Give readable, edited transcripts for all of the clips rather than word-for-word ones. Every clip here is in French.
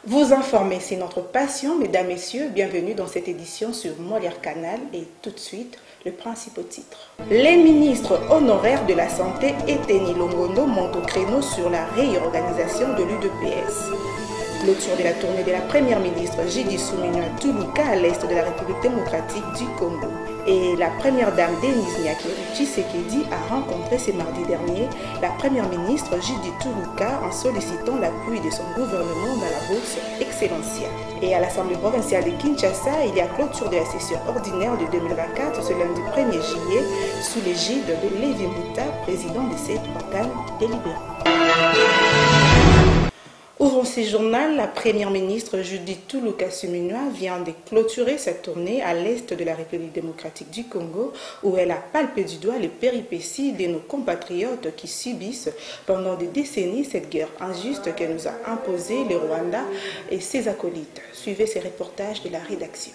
Vous informer, c'est notre passion, mesdames, messieurs. Bienvenue dans cette édition sur Molière Canal et tout de suite, le principal titre. Les ministres honoraires de la Santé et Teni Longondo montent au créneau sur la réorganisation de l'UDPS. Clôture de la tournée de la première ministre Judith Suminwa Tuluka à l'est de la République démocratique du Congo. Et la première dame Denise Nyakeri Tshisekedi a rencontré ce mardi dernier la première ministre Judith Tuluka en sollicitant l'appui de son gouvernement dans la bourse excellentielle. Et à l'Assemblée provinciale de Kinshasa, il y a clôture de la session ordinaire de 2024 ce lundi 1er juillet sous l'égide de Lévi Mouta, président de cet organe délibérant. Ouvrons ce journal, la première ministre Judith Tuluka Suminwa vient de clôturer sa tournée à l'est de la République démocratique du Congo où elle a palpé du doigt les péripéties de nos compatriotes qui subissent pendant des décennies cette guerre injuste que nous a imposée le Rwanda et ses acolytes. Suivez ces reportages de la rédaction.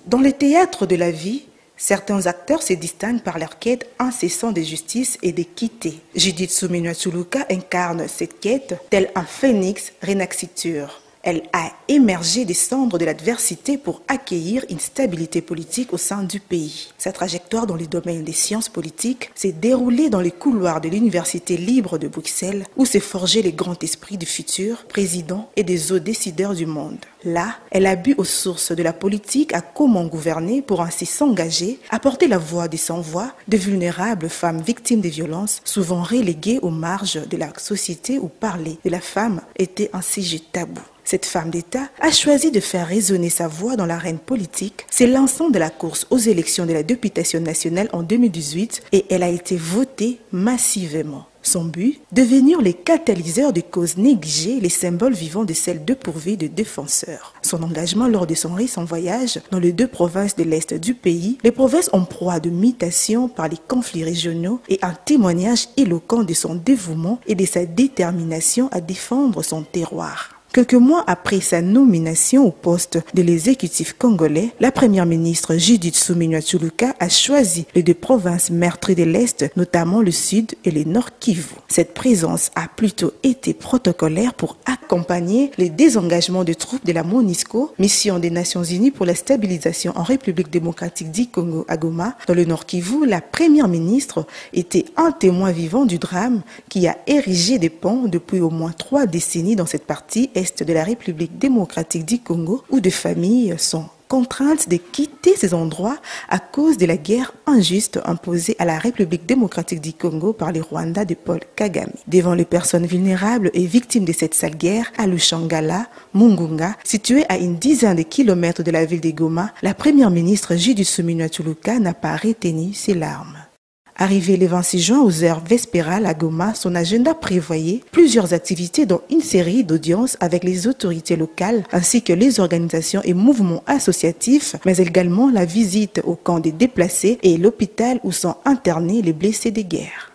Dans le théâtre de la vie, certains acteurs se distinguent par leur quête incessante de justice et d'équité. Judith Suminwa Tuluka incarne cette quête tel un phénix renaxiture. Elle a émergé des cendres de l'adversité pour accueillir une stabilité politique au sein du pays. Sa trajectoire dans le domaine des sciences politiques s'est déroulée dans les couloirs de l'Université libre de Bruxelles où s'est forgé le grand esprit du futur président et des hauts décideurs du monde. Là, elle a bu aux sources de la politique à comment gouverner pour ainsi s'engager à porter la voix des sans-voix, de vulnérables femmes victimes de violences, souvent reléguées aux marges de la société où parler de la femme était un sujet tabou. Cette femme d'État a choisi de faire résonner sa voix dans l'arène politique, s'élançant de la course aux élections de la députation nationale en 2018 et elle a été votée massivement. Son but, devenir les catalyseurs de causes négligées, les symboles vivants de celles dépourvues de défenseurs. Son engagement lors de son récent voyage dans les deux provinces de l'Est du pays, les provinces en proie de mutations par les conflits régionaux et un témoignage éloquent de son dévouement et de sa détermination à défendre son terroir. Quelques mois après sa nomination au poste de l'exécutif congolais, la première ministre Judith Suminwa Tuluka a choisi les deux provinces meurtries de l'Est, notamment le Sud et le Nord Kivu. Cette présence a plutôt été protocolaire pour accompagner les désengagements de troupes de la MONUSCO, mission des Nations Unies pour la stabilisation en République démocratique du Congo à Goma. Dans le Nord Kivu, la première ministre était un témoin vivant du drame qui a érigé des ponts depuis au moins 3 décennies dans cette partie de la République démocratique du Congo où des familles sont contraintes de quitter ces endroits à cause de la guerre injuste imposée à la République démocratique du Congo par le Rwanda de Paul Kagame. Devant les personnes vulnérables et victimes de cette sale guerre, à Lushangala, Mungunga, située à une dizaine de kilomètres de la ville de Goma, la première ministre Judith Suminwa Tuluka n'a pas retenu ses larmes. Arrivé le 26 juin aux heures vespérales à Goma, son agenda prévoyait plusieurs activités dont une série d'audiences avec les autorités locales ainsi que les organisations et mouvements associatifs, mais également la visite au camp des déplacés et l'hôpital où sont internés les blessés de guerre.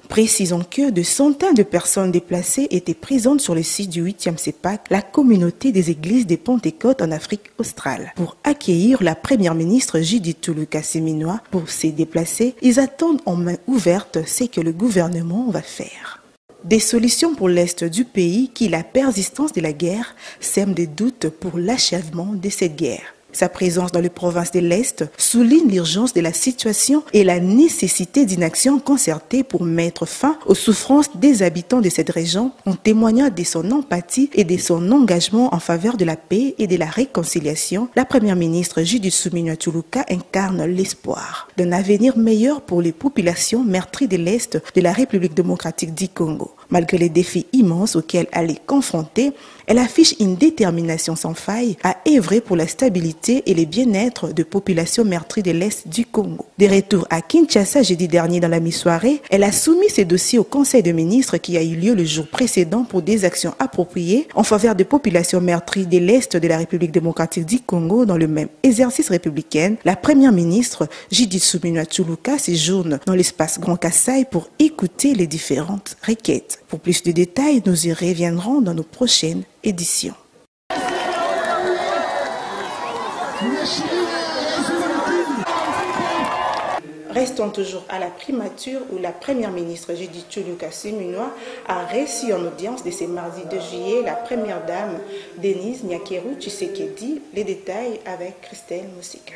Précisons que de centaines de personnes déplacées étaient présentes sur le site du 8e CEPAC, la communauté des églises des Pentecôtes en Afrique australe. Pour accueillir la première ministre Judith Tuluka Suminwa pour ces déplacés, ils attendent en main ouverte ce que le gouvernement va faire. Des solutions pour l'Est du pays qui la persistance de la guerre sème des doutes pour l'achèvement de cette guerre. Sa présence dans les provinces de l'Est souligne l'urgence de la situation et la nécessité d'une action concertée pour mettre fin aux souffrances des habitants de cette région en témoignant de son empathie et de son engagement en faveur de la paix et de la réconciliation. La première ministre Judith Suminwa Tuluka incarne l'espoir d'un avenir meilleur pour les populations meurtries de l'Est de la République démocratique du Congo. Malgré les défis immenses auxquels elle est confrontée, elle affiche une détermination sans faille à œuvrer pour la stabilité sécurité et le bien-être de populations meurtries de l'Est du Congo. De retour à Kinshasa jeudi dernier dans la mi-soirée, elle a soumis ses dossiers au Conseil des ministres qui a eu lieu le jour précédent pour des actions appropriées en faveur des populations meurtries de l'Est de la République démocratique du Congo. Dans le même exercice républicain, la première ministre Judith Suminwa Tsholoka séjourne dans l'espace Grand Kassai pour écouter les différentes requêtes. Pour plus de détails, nous y reviendrons dans nos prochaines éditions. Restons toujours à la primature où la première ministre Judith Suminwa a reçu en audience de ce mardi 2 juillet la première dame Denise Nyakeru Tshisekedi. Les détails avec Christelle Moussika.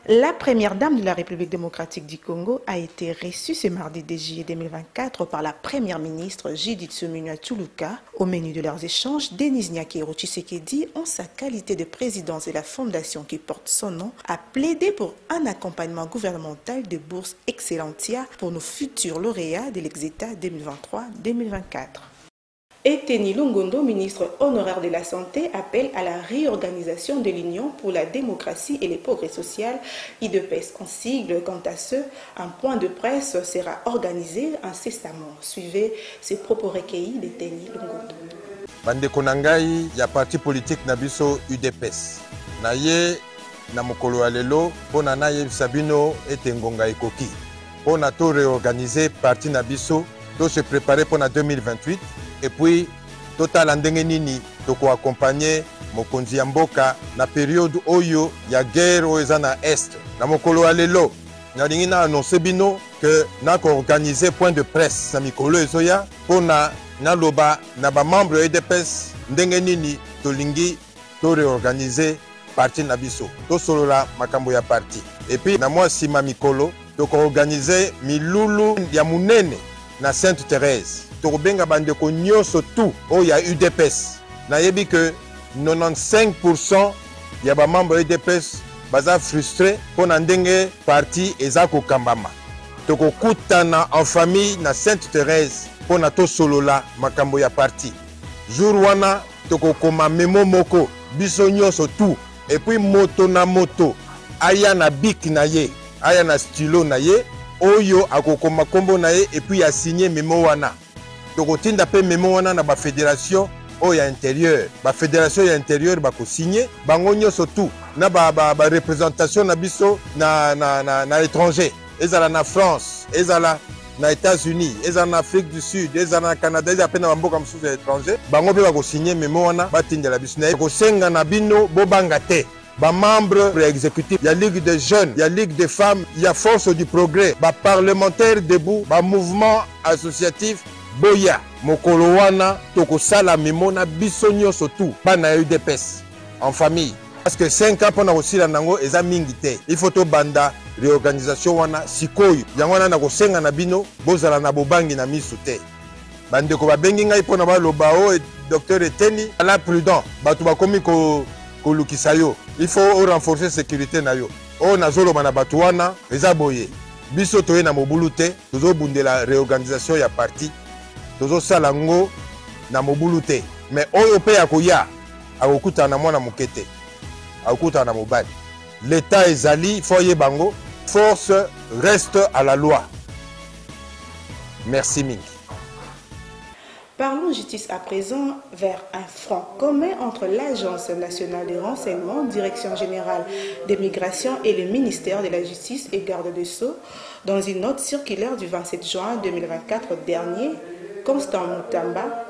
La première dame de la République démocratique du Congo a été reçue ce mardi 2 juillet 2024 par la première ministre Judith Suminwa Tsholoka. Au menu de leurs échanges, Denise Nyakeru Tshisekedi, en sa qualité de présidente de la fondation qui porte son nom, a plaidé pour un accompagnement gouvernemental de bourse Excellentia pour nos futurs lauréats de l'Exeta 2023-2024. Eteni Lungondo, ministre honoraire de la Santé, appelle à la réorganisation de l'Union pour la démocratie et les progrès sociaux, IDPS en sigle. Quant à ce, un point de presse sera organisé incessamment. Suivez ces propos recueillis d'Eteni Lungondo. Bandeko nangai ya parti politique nabiso UDPS. Naye na mokolo alelo pona naye Sabino ete ngonga ekoki. Pona to réorganiser parti nabiso, to se préparer pour 2028. Et puis, total andenge nini toko accompagner mokonzi ya mboka na période oyo ya guerre oyo na est. Na mokolo alelo, nalingi na annoncer bino que na ko organiser point de presse na mikolo ezoya pona na loba na ba membre EDPS ndenge nini tolingi to réorganiser parti na biso. To solola makambo ya parti. Et puis na moi sima mikolo toko organiser milulu ya munene na Sainte Thérèse. Tokobenga bandeko nyonso tout o ya UDPS. Nayebi que 95% ya ba membre UDPS baza frustré pona ndenge parti eza kokambama. Tokokutana en famille na Sainte Thérèse pona to solola makambo ya parti. Jour wana tokokoma memo moko biso nyonso tout et puis moto na moto aya na bic na ye, aya na stylo na ye oyo akokoma kombo na ye et puis a signé memo wana. Tokotinda pe memo wana na ba fédération o ya intérieur. Ba fédération ya intérieur ba ko signer bango nyonso tout na ba représentation na biso na étranger. Ezala na France, ezala na États-Unis, ezala na Afrique du Sud, ezala na Canada, ezala pe na mboka mosusu ya étranger. Bango pe ba ko signer memo wana batindela biso na ko senga na bino bobanga te. Ba membre exécutif, il y a Ligue des jeunes, il y a Ligue des femmes, il y a Force du progrès, ba parlementaire debout, ba mouvement associatif boya mokolo wana tokosala memo na biso nyonso tout bana UDPS en famille parce que 5 ans pona kosila nango eza mingi te. Il faut to banda réorganisation wana sikoyo yango wana na kosenga na bino bozala na bobangi na misu te. Bandeko babengi ngai pona baloba o docteur Eteni ala prudent bato bakomi ko lukisa yo. Il faut renforcer sécurité na yo. O nazoloba na bato wana eza boye biso toye na mobulu te tozobundela réorganisation ya parti tozo salango na mobulu te mais oyo pe ya koya akokuta na mwana mokete akokuta na mobali. L'état ezali foye bango, force reste à la loi. Merci mingi. Parlons justice à présent vers un front commun entre l'Agence nationale des renseignements, Direction générale des migrations et le ministère de la Justice et Garde des Sceaux. Dans une note circulaire du 27 juin 2024 dernier, Constant Mutamba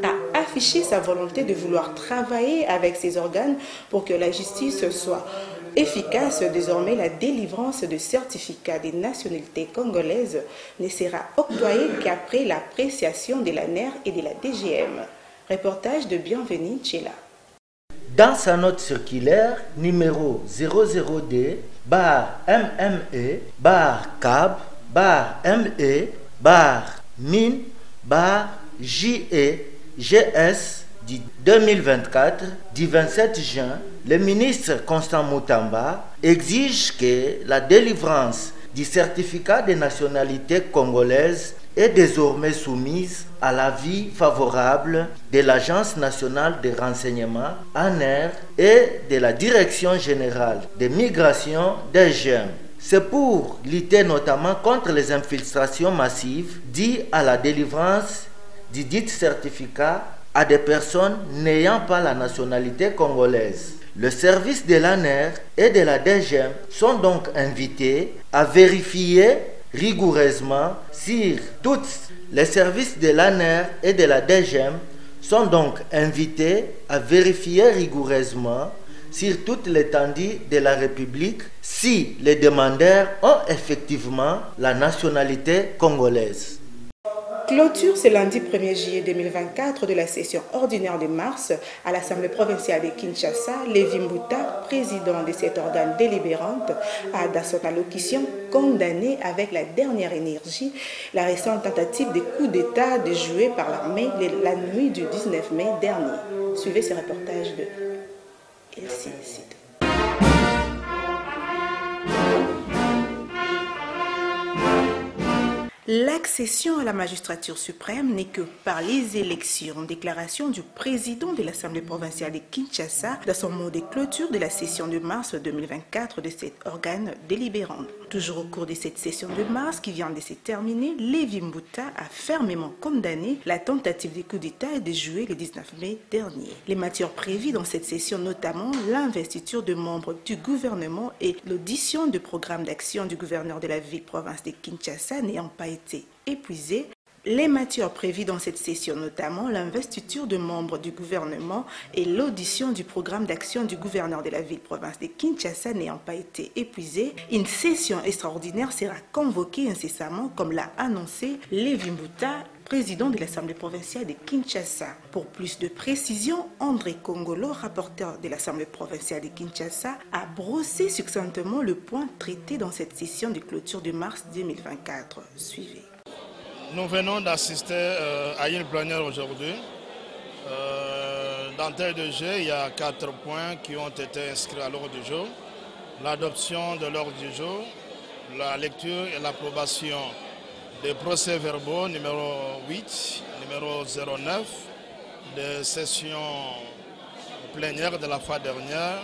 a affiché sa volonté de vouloir travailler avec ces organes pour que la justice soit efficace. Désormais, la délivrance de certificats des nationalités congolaises ne sera octroyée qu'après l'appréciation de la NER et de la DGM. Reportage de Bienvenue Tchela. Dans sa note circulaire numéro 00D-ME-ME-MIN-JE-GS du 2024 du 27 juin, le ministre Constant Mutamba exige que la délivrance du certificat de nationalité congolaise est désormais soumise à l'avis favorable de l'Agence nationale de renseignement, ANR, et de la Direction générale des migrations des jeunes. C'est pour lutter notamment contre les infiltrations massives dues à la délivrance du dit certificat à des personnes n'ayant pas la nationalité congolaise. Le service de l'ANR et de la DGM sont donc invités à vérifier rigoureusement sur toutes les services de l'ANR et de la DGM sont donc invités à vérifier rigoureusement sur toute l'étendue de la République si les demandeurs ont effectivement la nationalité congolaise. Clôture ce lundi 1er juillet 2024 de la session ordinaire de mars à l'Assemblée provinciale de Kinshasa. Lévi Mbuta, président de cet organe délibérante, a dans son allocution condamné avec la dernière énergie la récente tentative de coup d'État déjouée par l'armée la nuit du 19 mai dernier. Suivez ce reportage de Elsie Sid. L'accession à la magistrature suprême n'est que par les élections. Déclaration du président de l'Assemblée provinciale de Kinshasa dans son mot de clôture de la session de mars 2024 de cet organe délibérant. Toujours au cours de cette session de mars qui vient de se terminer, Lévi Mbuta a fermement condamné la tentative de coup d'État déjouée le 19 mai dernier. Les matières prévues dans cette session, notamment l'investiture de membres du gouvernement et l'audition du programme d'action du gouverneur de la ville-province de Kinshasa n'ayant pas été épuisées. Les matières prévues dans cette session, notamment l'investiture de membres du gouvernement et l'audition du programme d'action du gouverneur de la ville-province de Kinshasa n'ayant pas été épuisées, une session extraordinaire sera convoquée incessamment, comme l'a annoncé Lévi Mbuta, président de l'Assemblée provinciale de Kinshasa. Pour plus de précisions, André Kongolo, rapporteur de l'Assemblée provinciale de Kinshasa, a brossé succinctement le point traité dans cette session de clôture de mars 2024. Suivez. Nous venons d'assister à une plénière aujourd'hui. Dans le de jeu, il y a 4 points qui ont été inscrits à l'ordre du jour. L'adoption de l'ordre du jour, la lecture et l'approbation des procès-verbaux numéro 8, numéro 09, des sessions plénières de la fois dernière,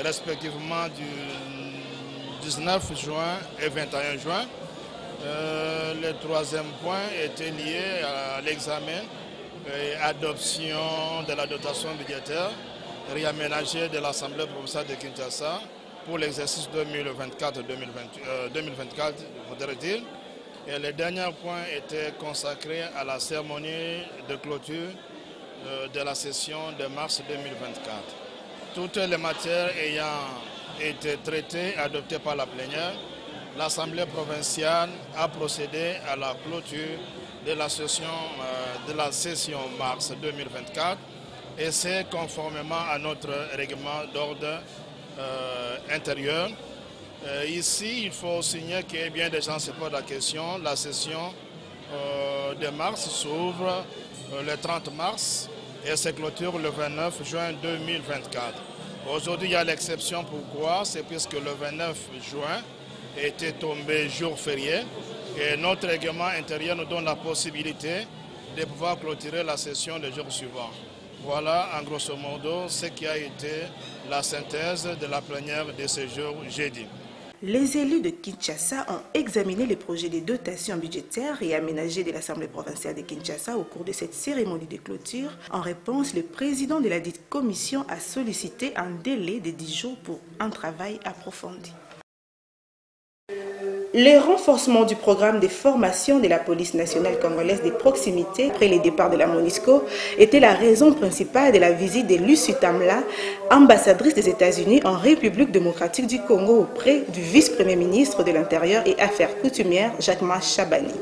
respectivement du 19 juin et 21 juin. Le troisième point était lié à l'examen et adoption de la dotation budgétaire réaménagée de l'Assemblée provinciale de Kinshasa pour l'exercice 2024, faudrait dire. Et le dernier point était consacré à la cérémonie de clôture de la session de mars 2024. Toutes les matières ayant été traitées, adoptées par la plénière, l'Assemblée provinciale a procédé à la clôture de la session mars 2024 et c'est conformément à notre règlement d'ordre intérieur. Ici, il faut signaler que bien des gens se posent la question. La session de mars s'ouvre le 30 mars et se clôture le 29 juin 2024. Aujourd'hui, il y a l'exception. Pourquoi? C'est puisque le 29 juin était tombé jour férié et notre règlement intérieur nous donne la possibilité de pouvoir clôturer la session le jour suivant. Voilà en grosso modo ce qui a été la synthèse de la plénière de ce jour jeudi. Les élus de Kinshasa ont examiné les projets de dotation budgétaire et aménagés de l'Assemblée provinciale de Kinshasa au cours de cette cérémonie de clôture. En réponse, le président de la dite commission a sollicité un délai de 10 jours pour un travail approfondi. Le renforcement du programme de formation de la police nationale congolaise des proximités après le départ de la MONUSCO était la raison principale de la visite de Lucie Tamla, ambassadrice des États-Unis en République démocratique du Congo auprès du vice-premier ministre de l'Intérieur et Affaires coutumières Jacquemain Chabani.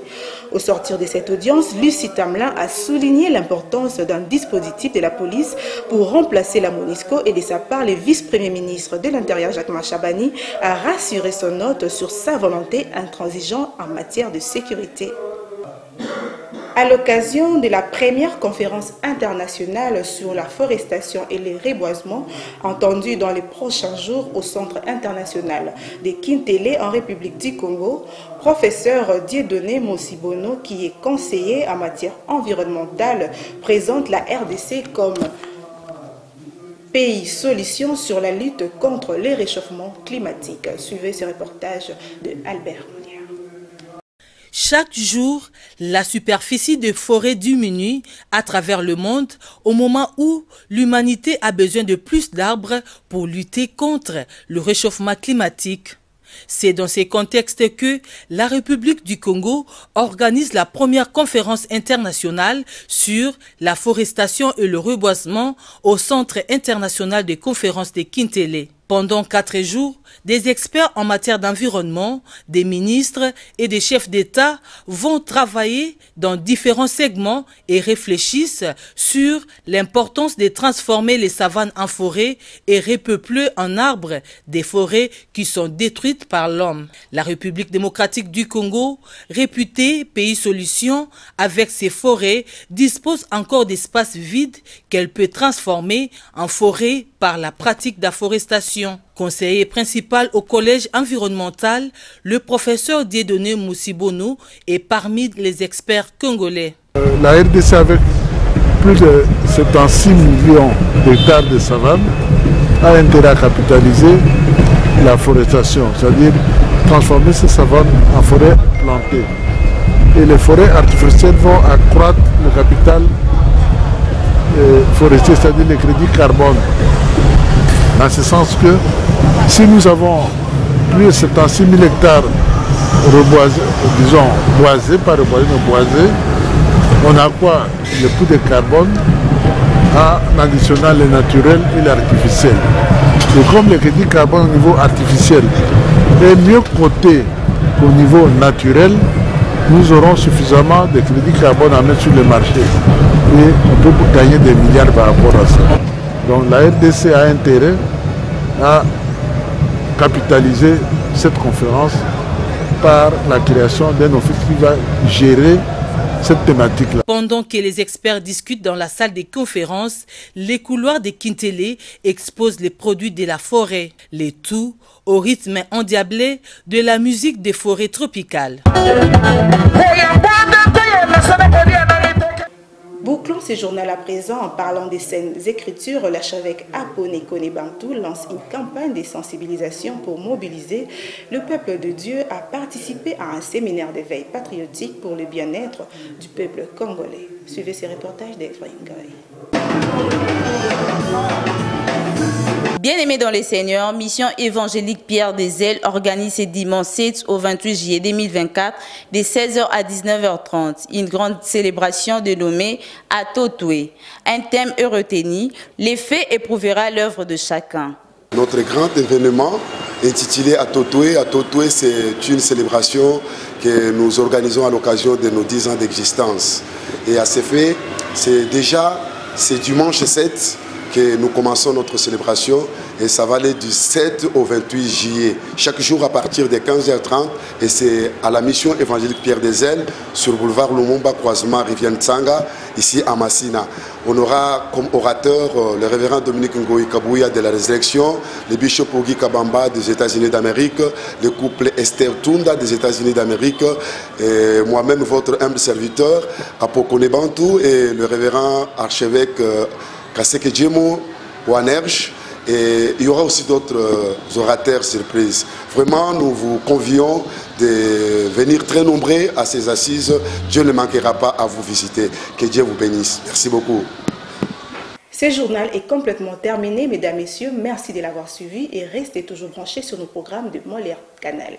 Au sortir de cette audience, Lucie Tamla a souligné l'importance d'un dispositif de la police pour remplacer la MONUSCO et de sa part, le vice-premier ministre de l'Intérieur Jacquemain Chabani a rassuré son hôte sur sa volonté intransigeant en matière de sécurité. À l'occasion de la première conférence internationale sur la forestation et les reboisements, entendue dans les prochains jours au Centre international de Kintélé en République du Congo, professeur Dieudonné Mosibono, qui est conseiller en matière environnementale, présente la RDC comme pays solution sur la lutte contre les réchauffements climatiques. Suivez ce reportage de Albert. Chaque jour, la superficie de forêts diminue à travers le monde au moment où l'humanité a besoin de plus d'arbres pour lutter contre le réchauffement climatique. C'est dans ces contextes que la République du Congo organise la première conférence internationale sur la forestation et le reboisement au Centre international de conférences de Kintélé. Pendant 4 jours, des experts en matière d'environnement, des ministres et des chefs d'État vont travailler dans différents segments et réfléchissent sur l'importance de transformer les savanes en forêts et repeupler en arbres des forêts qui sont détruites par l'homme. La République démocratique du Congo, réputée pays solution avec ses forêts, dispose encore d'espaces vides qu'elle peut transformer en forêts par la pratique d'afforestation. Conseiller principal au collège environnemental, le professeur Dieudonné Mosibono est parmi les experts congolais. La RDC, avec plus de 76 millions d'hectares de savane, a intérêt à capitaliser la forestation, c'est-à-dire transformer ces savanes en forêts plantées. Et les forêts artificielles vont accroître le capital forestier, c'est-à-dire les crédits carbone. Dans ce sens que si nous avons plus de 76 000 hectares reboisés, disons boisés, pas reboisés mais boisés, on a quoi? Le coût de carbone en additionnant le naturel et l'artificiel. Et comme le crédit carbone au niveau artificiel est mieux coté qu'au niveau naturel, nous aurons suffisamment de crédit carbone à mettre sur le marché. Et on peut gagner des milliards par rapport à ça. Donc la RDC a intérêt à capitaliser cette conférence par la création d'un office qui va gérer cette thématique-là. Pendant que les experts discutent dans la salle des conférences, les couloirs de Kintélé exposent les produits de la forêt, les tout au rythme endiablé de la musique des forêts tropicales. Bouclons ce journal à présent en parlant des scènes écritures. L'archevêque Apone Konebantou lance une campagne de sensibilisation pour mobiliser le peuple de Dieu à participer à un séminaire d'éveil patriotique pour le bien-être du peuple congolais. Suivez ces reportages d'Ephraim Goy. Bien-aimés dans les Seigneurs, Mission évangélique Pierre des Ailes organise ce dimanche 7 au 28 juillet 2024 de 16h à 19h30 une grande célébration dénommée Atotoué. Un thème est retenu, l'effet éprouvera l'œuvre de chacun. Notre grand événement intitulé Atotoué. Atotoué, c'est une célébration que nous organisons à l'occasion de nos 10 ans d'existence. Et à ce fait, c'est dimanche 7 que nous commençons notre célébration et ça va aller du 7 au 28 juillet. Chaque jour à partir de 15h30 et c'est à la mission évangélique Pierre des Ailes sur boulevard Lumumba, croisement Rivière Tsanga, ici à Massina. On aura comme orateur le révérend Dominique Ngoï Kabouya de la Résurrection, le bishop Ogi Kabamba des États-Unis d'Amérique, le couple Esther Tunda des États-Unis d'Amérique, et moi-même votre humble serviteur, Apokone Bantou et le révérend archevêque Kaseke Djemo, Wanerj, et il y aura aussi d'autres orateurs surprises. Vraiment, nous vous convions de venir très nombreux à ces assises. Dieu ne manquera pas à vous visiter. Que Dieu vous bénisse. Merci beaucoup. Ce journal est complètement terminé, mesdames, messieurs. Merci de l'avoir suivi et restez toujours branchés sur nos programmes de Molière Canal.